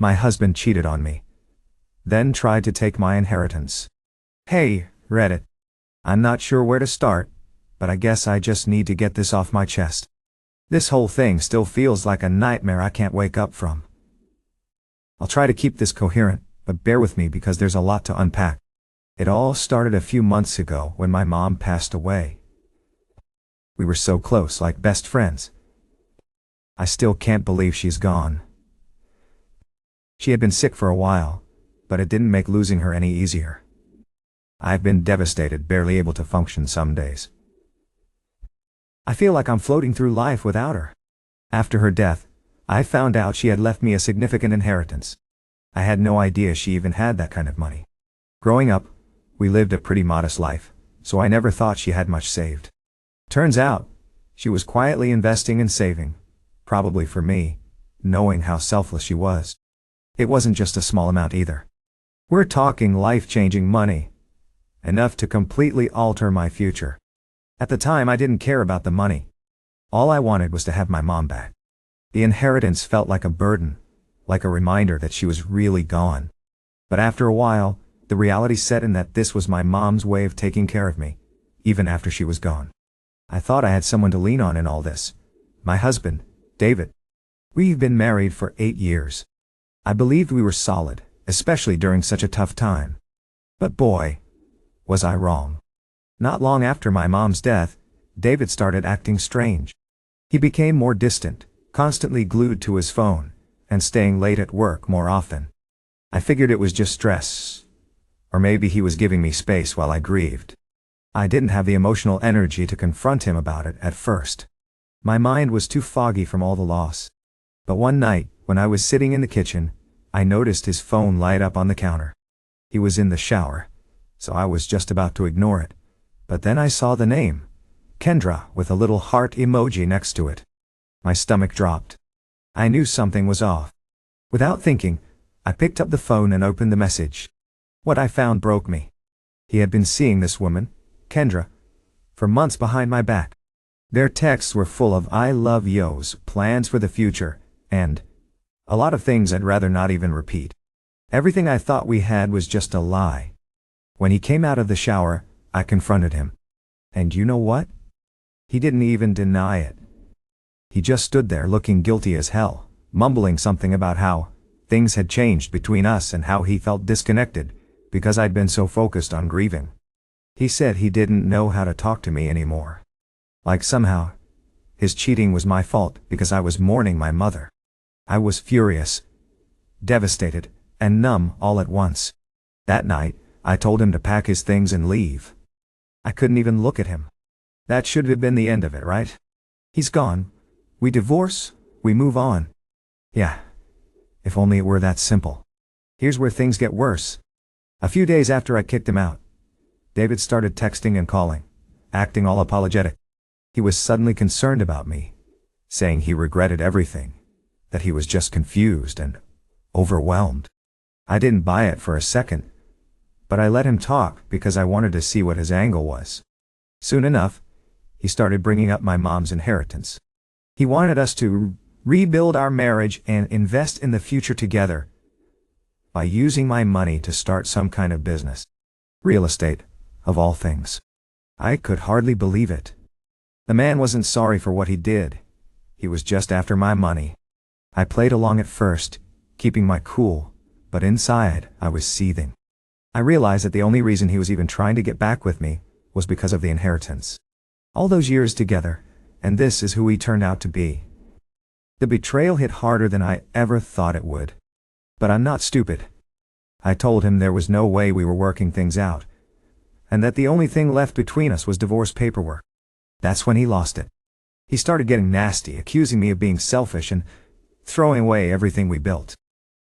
My husband cheated on me, then tried to take my inheritance. Hey, Reddit. I'm not sure where to start, but I guess I just need to get this off my chest. This whole thing still feels like a nightmare I can't wake up from. I'll try to keep this coherent, but bear with me because there's a lot to unpack. It all started a few months ago when my mom passed away. We were so close, like best friends. I still can't believe she's gone. She had been sick for a while, but it didn't make losing her any easier. I've been devastated, barely able to function some days. I feel like I'm floating through life without her. After her death, I found out she had left me a significant inheritance. I had no idea she even had that kind of money. Growing up, we lived a pretty modest life, so I never thought she had much saved. Turns out, she was quietly investing and saving, probably for me, knowing how selfless she was. It wasn't just a small amount either. We're talking life-changing money. Enough to completely alter my future. At the time, I didn't care about the money. All I wanted was to have my mom back. The inheritance felt like a burden, like a reminder that she was really gone. But after a while, the reality set in that this was my mom's way of taking care of me, even after she was gone. I thought I had someone to lean on in all this. My husband, David. We've been married for 8 years. I believed we were solid, especially during such a tough time. But boy, was I wrong. Not long after my mom's death, David started acting strange. He became more distant, constantly glued to his phone, and staying late at work more often. I figured it was just stress. Or maybe he was giving me space while I grieved. I didn't have the emotional energy to confront him about it at first. My mind was too foggy from all the loss. But one night, when I was sitting in the kitchen, I noticed his phone light up on the counter. He was in the shower, so I was just about to ignore it. But then I saw the name, Kendra, with a little heart emoji next to it. My stomach dropped. I knew something was off. Without thinking, I picked up the phone and opened the message. What I found broke me. He had been seeing this woman, Kendra, for months behind my back. Their texts were full of "I love yous," plans for the future, and a lot of things I'd rather not even repeat. Everything I thought we had was just a lie. When he came out of the shower, I confronted him. And you know what? He didn't even deny it. He just stood there looking guilty as hell, mumbling something about how things had changed between us and how he felt disconnected because I'd been so focused on grieving. He said he didn't know how to talk to me anymore. Like somehow, his cheating was my fault because I was mourning my mother. I was furious, devastated, and numb all at once. That night, I told him to pack his things and leave. I couldn't even look at him. That should have been the end of it, right? He's gone. We divorce, we move on. Yeah, if only it were that simple. Here's where things get worse. A few days after I kicked him out, David started texting and calling, acting all apologetic. He was suddenly concerned about me, saying he regretted everything, that he was just confused and overwhelmed. I didn't buy it for a second, but I let him talk because I wanted to see what his angle was. Soon enough, he started bringing up my mom's inheritance. He wanted us to rebuild our marriage and invest in the future together by using my money to start some kind of business. Real estate, of all things. I could hardly believe it. The man wasn't sorry for what he did. He was just after my money. I played along at first, keeping my cool, but inside, I was seething. I realized that the only reason he was even trying to get back with me was because of the inheritance. All those years together, and this is who he turned out to be. The betrayal hit harder than I ever thought it would. But I'm not stupid. I told him there was no way we were working things out, and that the only thing left between us was divorce paperwork. That's when he lost it. He started getting nasty, accusing me of being selfish and throwing away everything we built.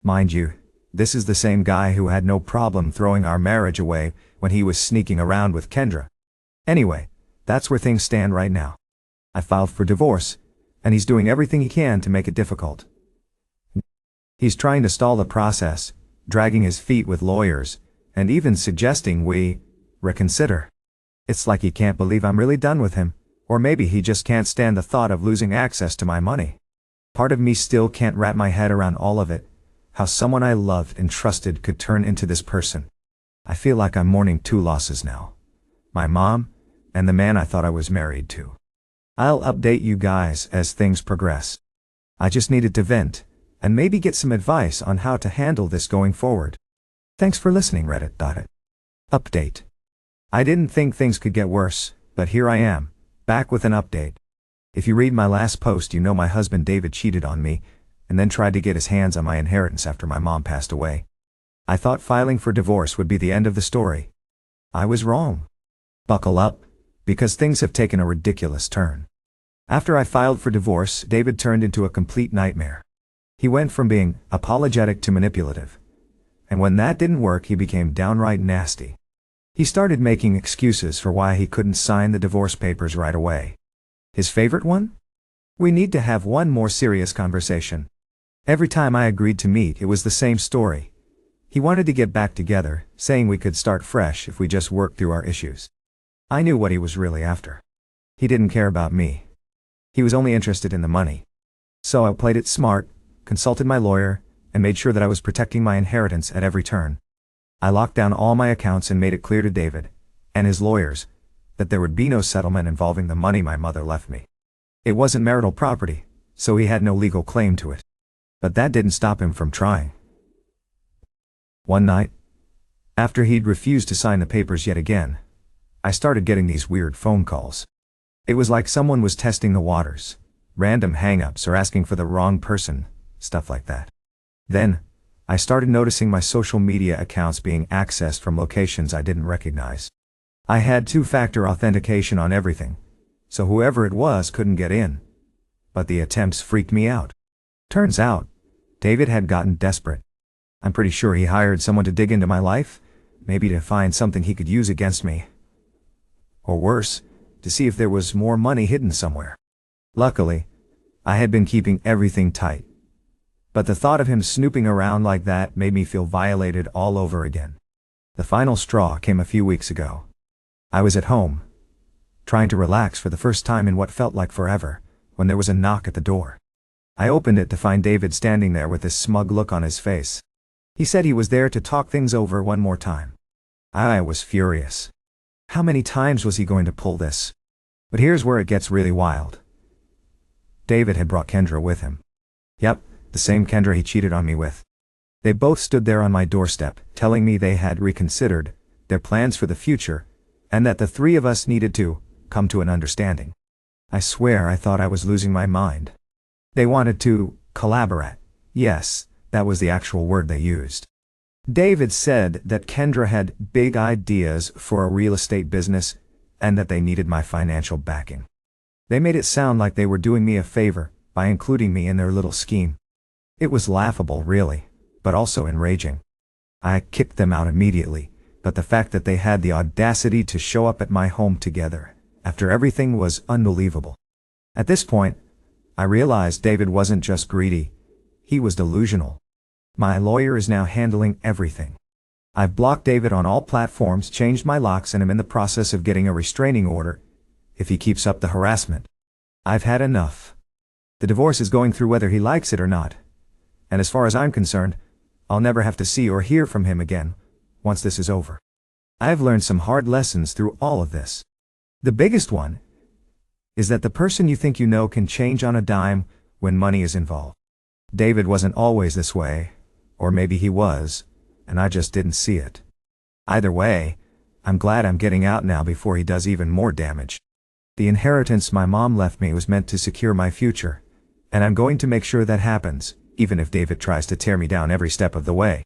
Mind you, this is the same guy who had no problem throwing our marriage away when he was sneaking around with Kendra. Anyway, that's where things stand right now. I filed for divorce, and he's doing everything he can to make it difficult. He's trying to stall the process, dragging his feet with lawyers, and even suggesting we reconsider. It's like he can't believe I'm really done with him, or maybe he just can't stand the thought of losing access to my money. Part of me still can't wrap my head around all of it, How someone I loved and trusted could turn into this person. I feel like I'm mourning two losses now. My mom, and the man I thought I was married to. I'll update you guys as things progress. I just needed to vent, and maybe get some advice on how to handle this going forward. Thanks for listening, Reddit. Update. I didn't think things could get worse, but here I am, back with an update. If you read my last post, you know my husband David cheated on me, and then tried to get his hands on my inheritance after my mom passed away. I thought filing for divorce would be the end of the story. I was wrong. Buckle up, because things have taken a ridiculous turn. After I filed for divorce, David turned into a complete nightmare. He went from being apologetic to manipulative. And when that didn't work, he became downright nasty. He started making excuses for why he couldn't sign the divorce papers right away. His favorite one? We need to have one more serious conversation. Every time I agreed to meet, it was the same story. He wanted to get back together, saying we could start fresh if we just worked through our issues. I knew what he was really after. He didn't care about me. He was only interested in the money. So I played it smart, consulted my lawyer, and made sure that I was protecting my inheritance at every turn. I locked down all my accounts and made it clear to David, and his lawyers, that there would be no settlement involving the money my mother left me. It wasn't marital property, so he had no legal claim to it. But that didn't stop him from trying. One night, after he'd refused to sign the papers yet again, I started getting these weird phone calls. It was like someone was testing the waters, random hang-ups or asking for the wrong person, stuff like that. Then, I started noticing my social media accounts being accessed from locations I didn't recognize. I had two-factor authentication on everything, so whoever it was couldn't get in. But the attempts freaked me out. Turns out, David had gotten desperate. I'm pretty sure he hired someone to dig into my life, maybe to find something he could use against me. Or worse, to see if there was more money hidden somewhere. Luckily, I had been keeping everything tight. But the thought of him snooping around like that made me feel violated all over again. The final straw came a few weeks ago. I was at home, trying to relax for the first time in what felt like forever, when there was a knock at the door. I opened it to find David standing there with this smug look on his face. He said he was there to talk things over one more time. I was furious. How many times was he going to pull this? But here's where it gets really wild. David had brought Kendra with him. Yep, the same Kendra he cheated on me with. They both stood there on my doorstep, telling me they had reconsidered their plans for the future, and that the three of us needed to come to an understanding. I swear I thought I was losing my mind. They wanted to collaborate. Yes, that was the actual word they used. David said that Kendra had big ideas for a real estate business and that they needed my financial backing. They made it sound like they were doing me a favor by including me in their little scheme. It was laughable, really, but also enraging. I kicked them out immediately, but the fact that they had the audacity to show up at my home together after everything was unbelievable. At this point, I realized David wasn't just greedy, he was delusional. My lawyer is now handling everything. I've blocked David on all platforms, changed my locks, and am in the process of getting a restraining order if he keeps up the harassment. I've had enough. The divorce is going through whether he likes it or not. And as far as I'm concerned, I'll never have to see or hear from him again once this is over. I've learned some hard lessons through all of this. The biggest one is that the person you think you know can change on a dime when money is involved. David wasn't always this way, or maybe he was, and I just didn't see it. Either way, I'm glad I'm getting out now before he does even more damage. The inheritance my mom left me was meant to secure my future, and I'm going to make sure that happens, even if David tries to tear me down every step of the way.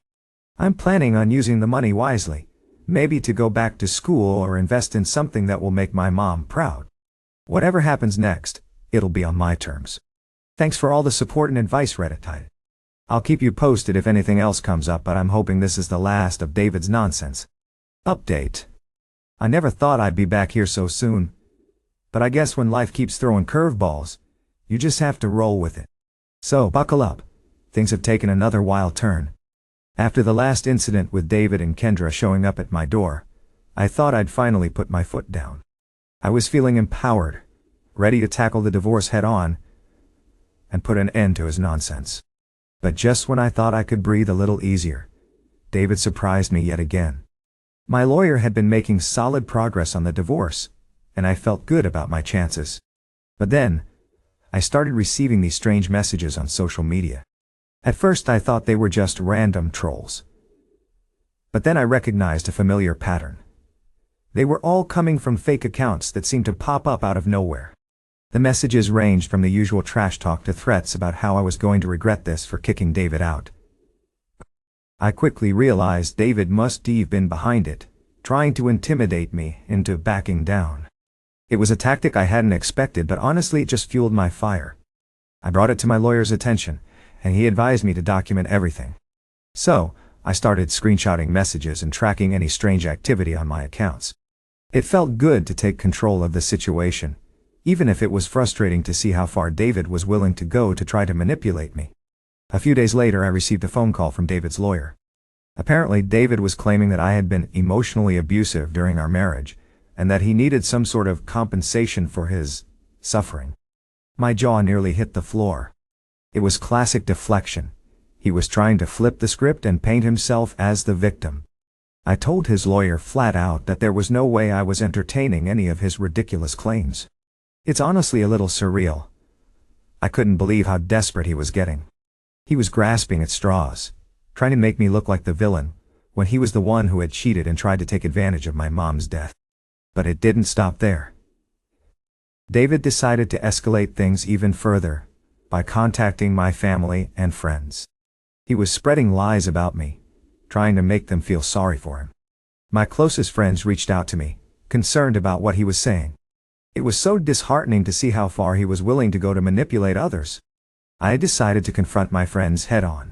I'm planning on using the money wisely, maybe to go back to school or invest in something that will make my mom proud. Whatever happens next, it'll be on my terms. Thanks for all the support and advice, redditaita. I'll keep you posted if anything else comes up, but I'm hoping this is the last of David's nonsense. Update. I never thought I'd be back here so soon. But I guess when life keeps throwing curveballs, you just have to roll with it. So buckle up. Things have taken another wild turn. After the last incident with David and Kendra showing up at my door, I thought I'd finally put my foot down. I was feeling empowered, ready to tackle the divorce head on, and put an end to his nonsense. But just when I thought I could breathe a little easier, David surprised me yet again. My lawyer had been making solid progress on the divorce, and I felt good about my chances. But then, I started receiving these strange messages on social media. At first I thought they were just random trolls. But then I recognized a familiar pattern. They were all coming from fake accounts that seemed to pop up out of nowhere. The messages ranged from the usual trash talk to threats about how I was going to regret this for kicking David out. I quickly realized David must have been behind it, trying to intimidate me into backing down. It was a tactic I hadn't expected, but honestly it just fueled my fire. I brought it to my lawyer's attention, and he advised me to document everything. So, I started screenshotting messages and tracking any strange activity on my accounts. It felt good to take control of the situation, even if it was frustrating to see how far David was willing to go to try to manipulate me. A few days later I received a phone call from David's lawyer. Apparently David was claiming that I had been emotionally abusive during our marriage, and that he needed some sort of compensation for his suffering. My jaw nearly hit the floor. It was classic deflection. He was trying to flip the script and paint himself as the victim. I told his lawyer flat out that there was no way I was entertaining any of his ridiculous claims. It's honestly a little surreal. I couldn't believe how desperate he was getting. He was grasping at straws, trying to make me look like the villain, when he was the one who had cheated and tried to take advantage of my mom's death. But it didn't stop there. David decided to escalate things even further by contacting my family and friends. He was spreading lies about me, trying to make them feel sorry for him. My closest friends reached out to me, concerned about what he was saying. It was so disheartening to see how far he was willing to go to manipulate others. I decided to confront my friends head-on.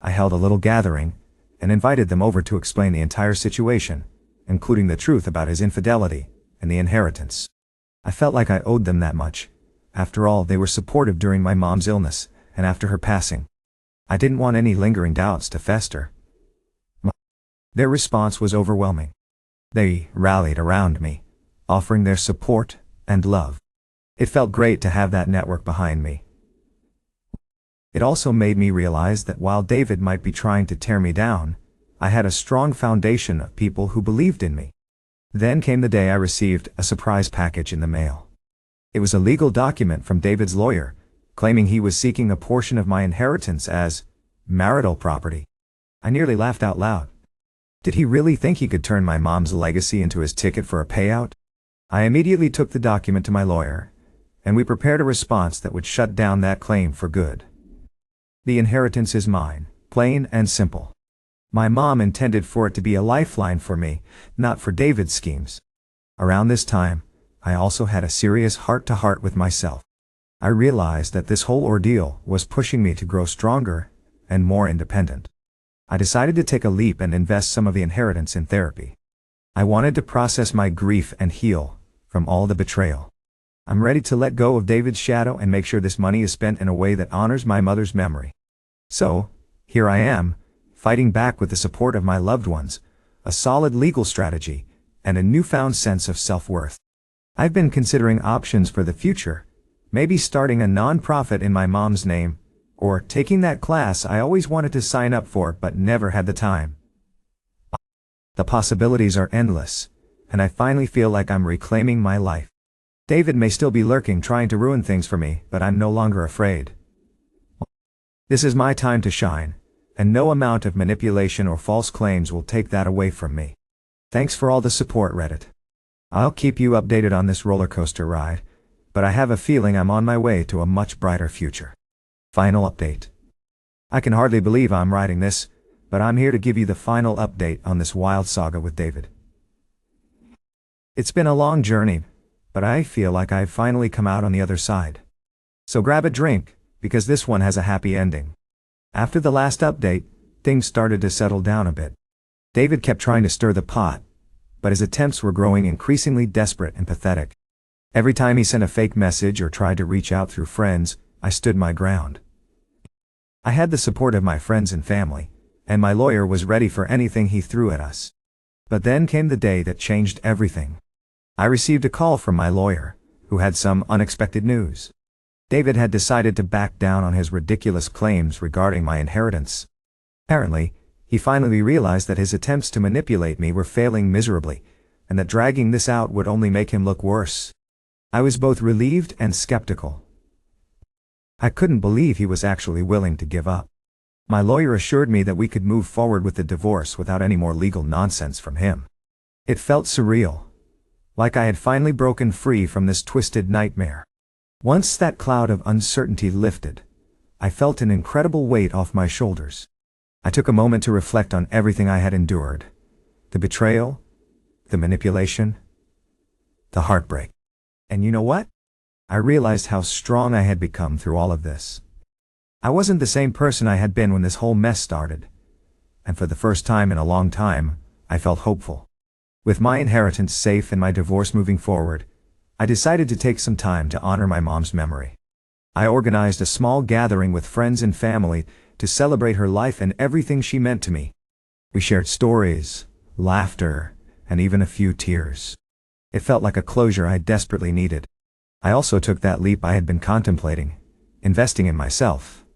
I held a little gathering and invited them over to explain the entire situation, including the truth about his infidelity and the inheritance. I felt like I owed them that much. After all, they were supportive during my mom's illness and after her passing. I didn't want any lingering doubts to fester. Their response was overwhelming. They rallied around me, offering their support and love. It felt great to have that network behind me. It also made me realize that while David might be trying to tear me down, I had a strong foundation of people who believed in me. Then came the day I received a surprise package in the mail. It was a legal document from David's lawyer, claiming he was seeking a portion of my inheritance as marital property. I nearly laughed out loud. Did he really think he could turn my mom's legacy into his ticket for a payout? I immediately took the document to my lawyer, and we prepared a response that would shut down that claim for good. The inheritance is mine, plain and simple. My mom intended for it to be a lifeline for me, not for David's schemes. Around this time, I also had a serious heart-to-heart with myself. I realized that this whole ordeal was pushing me to grow stronger and more independent. I decided to take a leap and invest some of the inheritance in therapy. I wanted to process my grief and heal from all the betrayal. I'm ready to let go of David's shadow and make sure this money is spent in a way that honors my mother's memory. So, here I am, fighting back with the support of my loved ones, a solid legal strategy, and a newfound sense of self-worth. I've been considering options for the future, maybe starting a non-profit in my mom's name, or taking that class I always wanted to sign up for but never had the time. The possibilities are endless, and I finally feel like I'm reclaiming my life. David may still be lurking trying to ruin things for me, but I'm no longer afraid. This is my time to shine, and no amount of manipulation or false claims will take that away from me. Thanks for all the support, Reddit. I'll keep you updated on this roller coaster ride, but I have a feeling I'm on my way to a much brighter future. Final update. I can hardly believe I'm writing this, but I'm here to give you the final update on this wild saga with David. It's been a long journey, but I feel like I've finally come out on the other side. So grab a drink, because this one has a happy ending. After the last update, things started to settle down a bit. David kept trying to stir the pot, but his attempts were growing increasingly desperate and pathetic. Every time he sent a fake message or tried to reach out through friends, I stood my ground. I had the support of my friends and family, and my lawyer was ready for anything he threw at us. But then came the day that changed everything. I received a call from my lawyer, who had some unexpected news. David had decided to back down on his ridiculous claims regarding my inheritance. Apparently, he finally realized that his attempts to manipulate me were failing miserably, and that dragging this out would only make him look worse. I was both relieved and skeptical. I couldn't believe he was actually willing to give up. My lawyer assured me that we could move forward with the divorce without any more legal nonsense from him. It felt surreal, like I had finally broken free from this twisted nightmare. Once that cloud of uncertainty lifted, I felt an incredible weight off my shoulders. I took a moment to reflect on everything I had endured: the betrayal, the manipulation, the heartbreak. And you know what? I realized how strong I had become through all of this. I wasn't the same person I had been when this whole mess started, and for the first time in a long time, I felt hopeful. With my inheritance safe and my divorce moving forward, I decided to take some time to honor my mom's memory. I organized a small gathering with friends and family to celebrate her life and everything she meant to me. We shared stories, laughter, and even a few tears. It felt like a closure I desperately needed. I also took that leap I had been contemplating, investing in myself.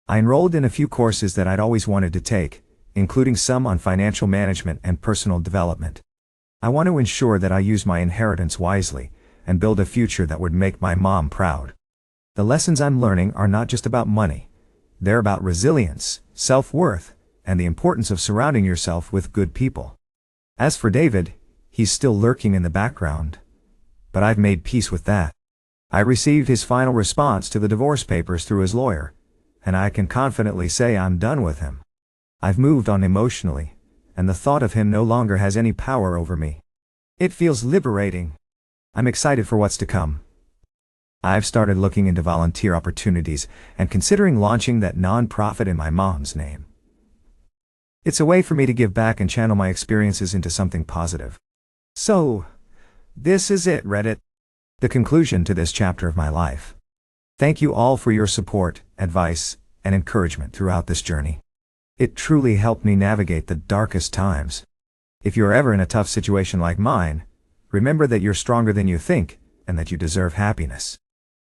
I enrolled in a few courses that I'd always wanted to take, including some on financial management and personal development. I want to ensure that I use my inheritance wisely and build a future that would make my mom proud. The lessons I'm learning are not just about money. They're about resilience, self-worth, and the importance of surrounding yourself with good people. As for David, he's still lurking in the background, but I've made peace with that. I received his final response to the divorce papers through his lawyer, and I can confidently say I'm done with him. I've moved on emotionally, and the thought of him no longer has any power over me. It feels liberating. I'm excited for what's to come. I've started looking into volunteer opportunities and considering launching that nonprofit in my mom's name. It's a way for me to give back and channel my experiences into something positive. So, this is it, Reddit. The conclusion to this chapter of my life. Thank you all for your support, advice, and encouragement throughout this journey. It truly helped me navigate the darkest times. If you're ever in a tough situation like mine, remember that you're stronger than you think, and that you deserve happiness.